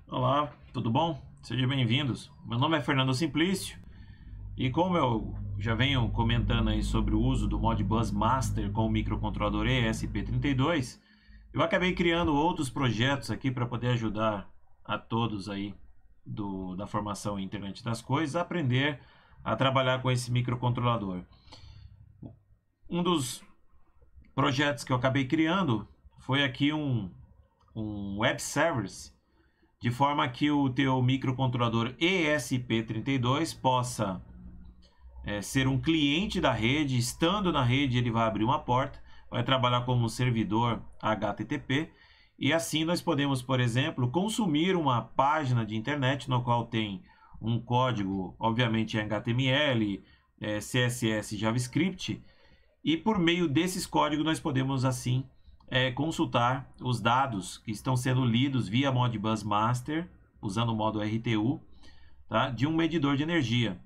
Olá, tudo bom? Sejam bem-vindos. Meu nome é Fernando Simplício e como eu já venho comentando aí sobre o uso do Modbus Master com o microcontrolador ESP32, eu acabei criando outros projetos aqui para poder ajudar a todos aí da formação em Internet das Coisas a aprender a trabalhar com esse microcontrolador. Um dos projetos que eu acabei criando foi aqui um web service de forma que o teu microcontrolador ESP32 possa ser um cliente da rede. Estando na rede, ele vai abrir uma porta, vai trabalhar como um servidor HTTP, e assim nós podemos, por exemplo, consumir uma página de internet no qual tem um código, obviamente em HTML, CSS, JavaScript, e por meio desses códigos nós podemos assim consultar os dados que estão sendo lidos via Modbus Master, usando o modo RTU, tá? De um medidor de energia.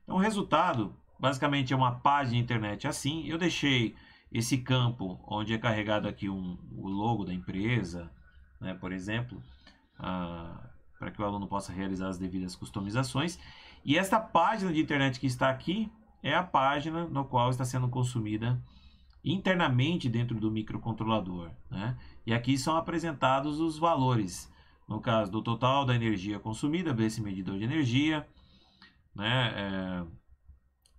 Então o resultado basicamente é uma página de internet assim. Eu deixei esse campo onde é carregado aqui o logo da empresa, né, por exemplo, para que o aluno possa realizar as devidas customizações. E esta página de internet que está aqui é a página no qual está sendo consumida internamente dentro do microcontrolador, né? E aqui são apresentados os valores, no caso do total da energia consumida desse medidor de energia, né?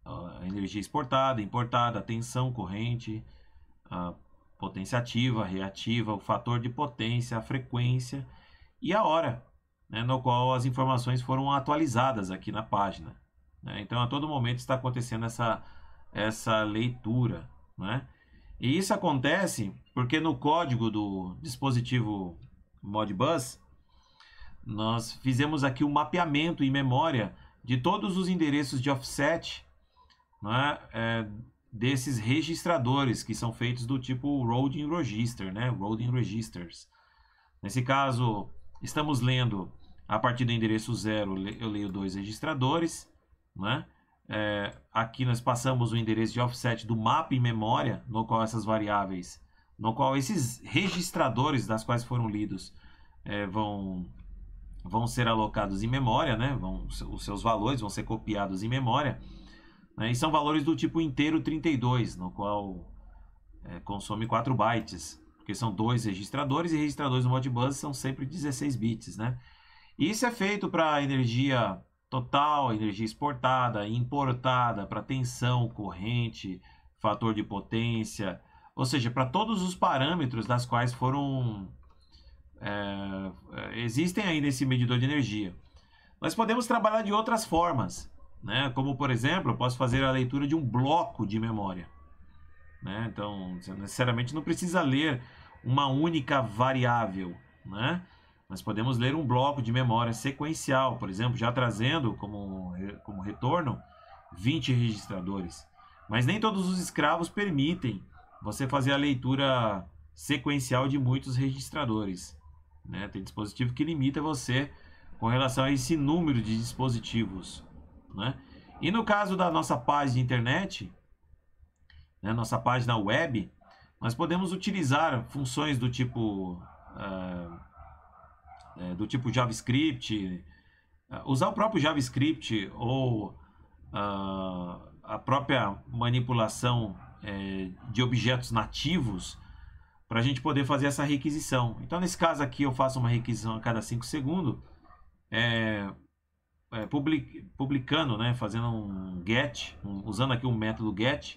A energia exportada, importada, a tensão corrente, a potência ativa, reativa, o fator de potência, a frequência e a hora, né, no qual as informações foram atualizadas aqui na página, né? Então a todo momento está acontecendo essa leitura, né? E isso acontece porque no código do dispositivo Modbus nós fizemos aqui um mapeamento em memória de todos os endereços de offset, né, desses registradores que são feitos do tipo Loading Register, né, Loading Registers. Nesse caso, estamos lendo a partir do endereço 0, eu leio 2 registradores, né? Aqui nós passamos o endereço de offset do mapa em memória, no qual essas variáveis, no qual esses registradores das quais foram lidos vão ser alocados em memória, né? Os seus valores vão ser copiados em memória, né? E são valores do tipo inteiro 32, no qual consome 4 bytes, porque são 2 registradores, e registradores no Modbus são sempre 16 bits, né? E isso é feito para energia total, energia exportada, importada, para tensão, corrente, fator de potência, ou seja, para todos os parâmetros das quais existem aí nesse medidor de energia. Nós podemos trabalhar de outras formas, né? Como por exemplo, eu posso fazer a leitura de um bloco de memória, né? Então, você necessariamente não precisa ler uma única variável, né? Nós podemos ler um bloco de memória sequencial, por exemplo, já trazendo como retorno 20 registradores. Mas nem todos os escravos permitem você fazer a leitura sequencial de muitos registradores, né? Tem dispositivo que limita você com relação a esse número de dispositivos, né? E no caso da nossa página de internet, né, nossa página web, nós podemos utilizar funções do tipo JavaScript, usar o próprio JavaScript ou a própria manipulação de objetos nativos para a gente poder fazer essa requisição. Então, nesse caso aqui, eu faço uma requisição a cada 5 segundos, publicando, né, fazendo um get, usando aqui um método get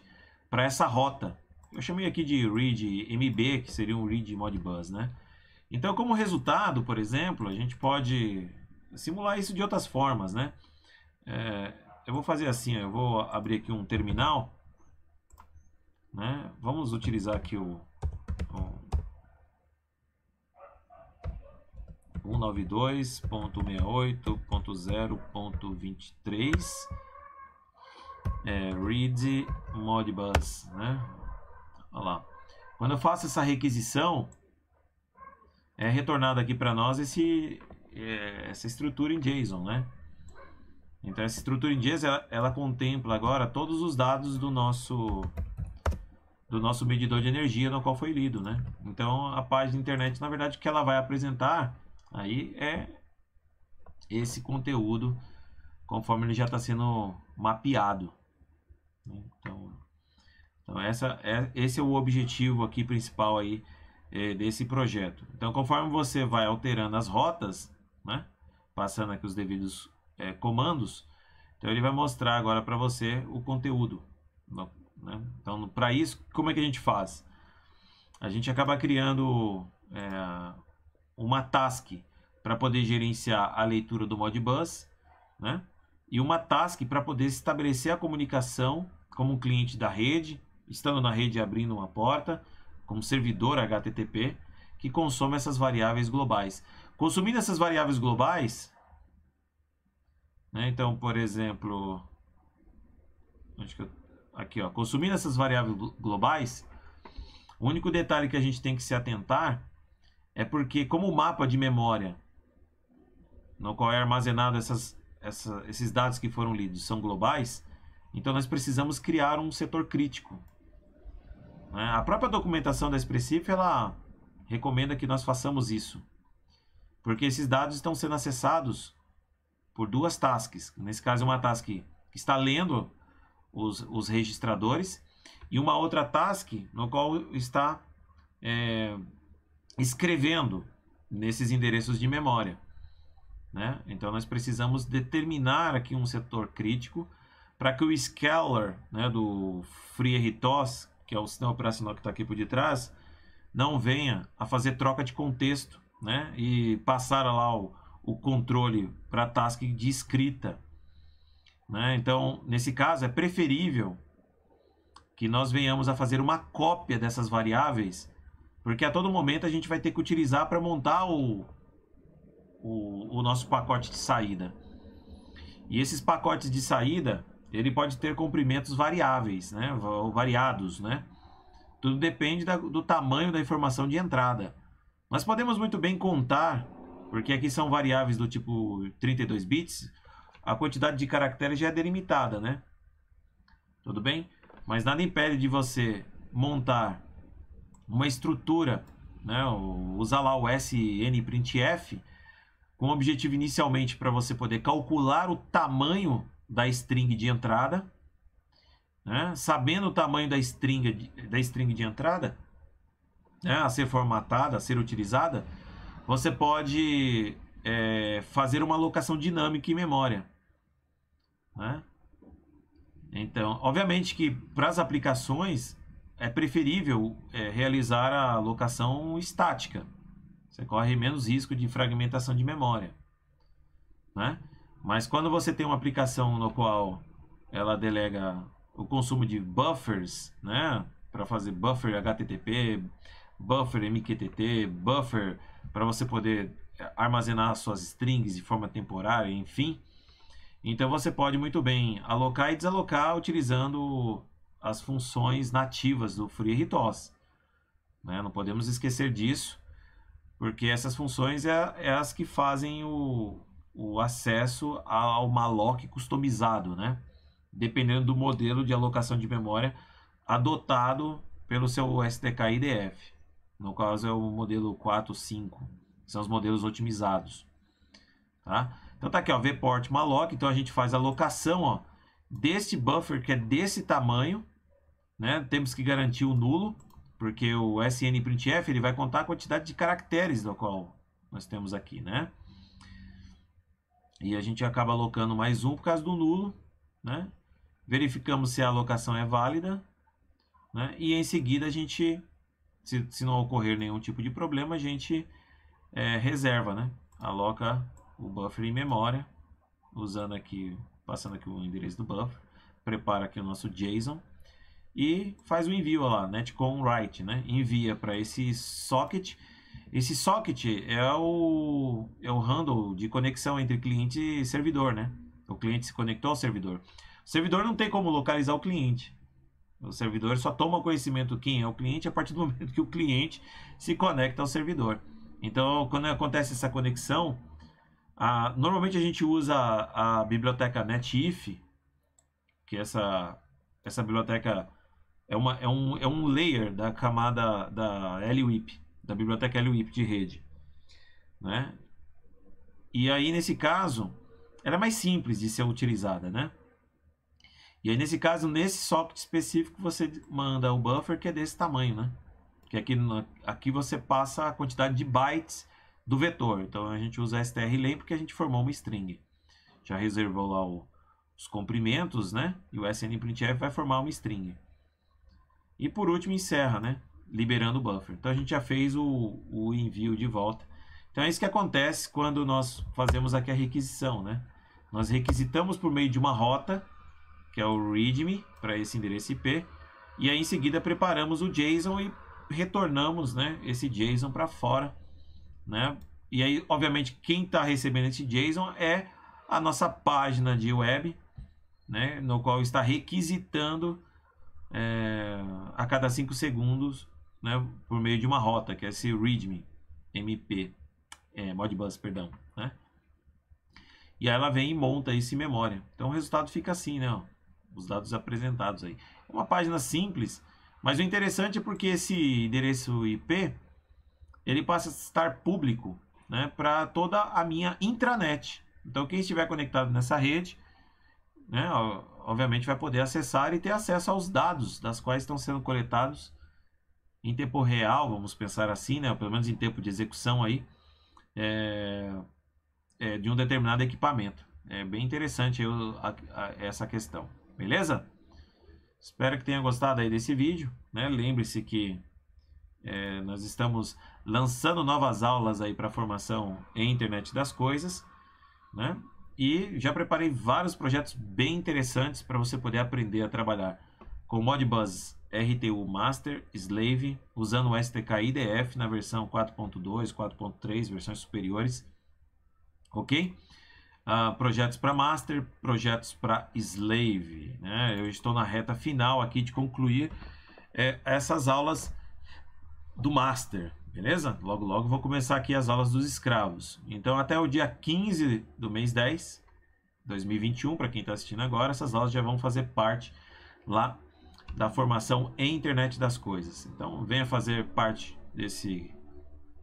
para essa rota. Eu chamei aqui de read MB, que seria um read Modbus, né? Então, como resultado, por exemplo, a gente pode simular isso de outras formas, né? Eu vou fazer assim, eu vou abrir aqui um terminal, né? Vamos utilizar aqui o 192.68.0.23 read Modbus, né? Olha lá. Quando eu faço essa requisição, é retornado aqui para nós essa estrutura em JSON, né? Então essa estrutura em JSON ela contempla agora todos os dados do nosso medidor de energia no qual foi lido, né? Então a página de internet, na verdade, o que ela vai apresentar aí esse conteúdo conforme ele já está sendo mapeado, né? Então esse é o objetivo aqui principal aí desse projeto. Então, conforme você vai alterando as rotas, né, passando aqui os devidos comandos, então ele vai mostrar agora para você o conteúdo, né? Então, para isso, como é que a gente faz? A gente acaba criando uma task para poder gerenciar a leitura do Modbus, né? E uma task para poder estabelecer a comunicação como um cliente da rede, estando na rede e abrindo uma porta, como servidor HTTP, que consome essas variáveis globais. Consumindo essas variáveis globais, né? Então, por exemplo, aqui, ó, consumindo essas variáveis globais, o único detalhe que a gente tem que se atentar é porque, como o mapa de memória no qual é armazenado esses dados que foram lidos são globais, então nós precisamos criar um setor crítico, né? A própria documentação da Expressif, ela recomenda que nós façamos isso, porque esses dados estão sendo acessados por duas tasks. Nesse caso, uma task que está lendo os registradores e uma outra task no qual está escrevendo nesses endereços de memória, né? Então nós precisamos determinar aqui um setor crítico para que o scaler, né, do FreeRTOS, que é o sistema operacional que está aqui por detrás, não venha a fazer troca de contexto, né, e passar lá o controle para a task de escrita, né? Então, nesse caso, é preferível que nós venhamos a fazer uma cópia dessas variáveis, porque a todo momento a gente vai ter que utilizar para montar o nosso pacote de saída. E esses pacotes de saída, ele pode ter comprimentos variáveis, né, ou variados, né? Tudo depende do tamanho da informação de entrada. Nós podemos muito bem contar, porque aqui são variáveis do tipo 32 bits, a quantidade de caracteres já é delimitada, né? Tudo bem? Mas nada impede de você montar uma estrutura, né, usar lá o SNPrintf, com o objetivo inicialmente para você poder calcular o tamanho da string de entrada, né? Sabendo o tamanho da string de entrada, né, a ser formatada, a ser utilizada, você pode fazer uma alocação dinâmica em memória, né? Então, obviamente que para as aplicações é preferível realizar a alocação estática. Você corre menos risco de fragmentação de memória, né? Mas quando você tem uma aplicação no qual ela delega o consumo de buffers, né, para fazer buffer HTTP, buffer MQTT, buffer para você poder armazenar suas strings de forma temporária, enfim. Então você pode muito bem alocar e desalocar utilizando as funções nativas do FreeRTOS, né? Não podemos esquecer disso, porque essas funções é as que fazem o acesso ao malloc customizado, né? Dependendo do modelo de alocação de memória adotado pelo seu SDK IDF. No caso é o modelo 4, 5, são os modelos otimizados, tá? Então tá aqui, ó, vport malloc. Então a gente faz a alocação, ó, deste buffer que é desse tamanho, né? Temos que garantir o nulo, porque o SNPrintf ele vai contar a quantidade de caracteres do qual nós temos aqui, né? E a gente acaba alocando mais um por causa do nulo, né? Verificamos se a alocação é válida, né? E em seguida a gente, se não ocorrer nenhum tipo de problema, a gente reserva, né? Aloca o buffer em memória, usando aqui, passando aqui o endereço do buffer, prepara aqui o nosso JSON e faz o envio lá, netcom write, né? Envia para esse socket. Esse socket é o handle de conexão entre cliente e servidor, né? O cliente se conectou ao servidor. O servidor não tem como localizar o cliente. O servidor só toma conhecimento quem é o cliente a partir do momento que o cliente se conecta ao servidor. Então, quando acontece essa conexão, normalmente a gente usa a biblioteca netif, que essa biblioteca é um layer da camada da LWIP, da biblioteca LWIP de rede, né? E aí, nesse caso, ela é mais simples de ser utilizada, né? E aí, nesse caso, nesse socket específico, você manda o buffer que é desse tamanho, né? Que aqui você passa a quantidade de bytes do vetor. Então, a gente usa strlen porque a gente formou uma string. Já reservou lá os comprimentos, né? E o snprintf vai formar uma string. E por último, encerra, né? Liberando o buffer. Então, a gente já fez o envio de volta. Então, é isso que acontece quando nós fazemos aqui a requisição, né? Nós requisitamos por meio de uma rota, que é o readme, para esse endereço IP. E aí, em seguida, preparamos o JSON e retornamos, né, esse JSON para fora, né? E aí, obviamente, quem está recebendo esse JSON é a nossa página de web, né, no qual está requisitando a cada 5 segundos, né, por meio de uma rota, que é esse readme MP, Modbus, perdão, né? E aí ela vem e monta isso em memória. Então o resultado fica assim, né? Ó, os dados apresentados aí. É uma página simples, mas o interessante é porque esse endereço IP ele passa a estar público, né, para toda a minha intranet. Então quem estiver conectado nessa rede, né, obviamente vai poder acessar e ter acesso aos dados das quais estão sendo coletados em tempo real, vamos pensar assim, né, pelo menos em tempo de execução aí, de um determinado equipamento. É bem interessante essa questão, beleza? Espero que tenha gostado aí desse vídeo, né? Lembre-se que nós estamos lançando novas aulas aí para formação em internet das coisas, né? E já preparei vários projetos bem interessantes para você poder aprender a trabalhar com Modbus RTU Master Slave, usando o STK IDF na versão 4.2, 4.3, versões superiores, ok? Projetos para Master, projetos para Slave, né? Eu estou na reta final aqui de concluir essas aulas do Master, beleza? Logo, logo vou começar aqui as aulas dos escravos. Então, até o dia 15 do mês 10, 2021, para quem está assistindo agora, essas aulas já vão fazer parte lá da formação em internet das coisas. Então, venha fazer parte desse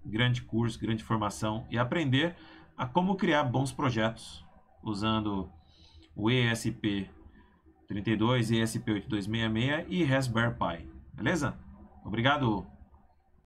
grande curso, grande formação e aprender a como criar bons projetos usando o ESP32, ESP8266 e Raspberry Pi, beleza? Obrigado!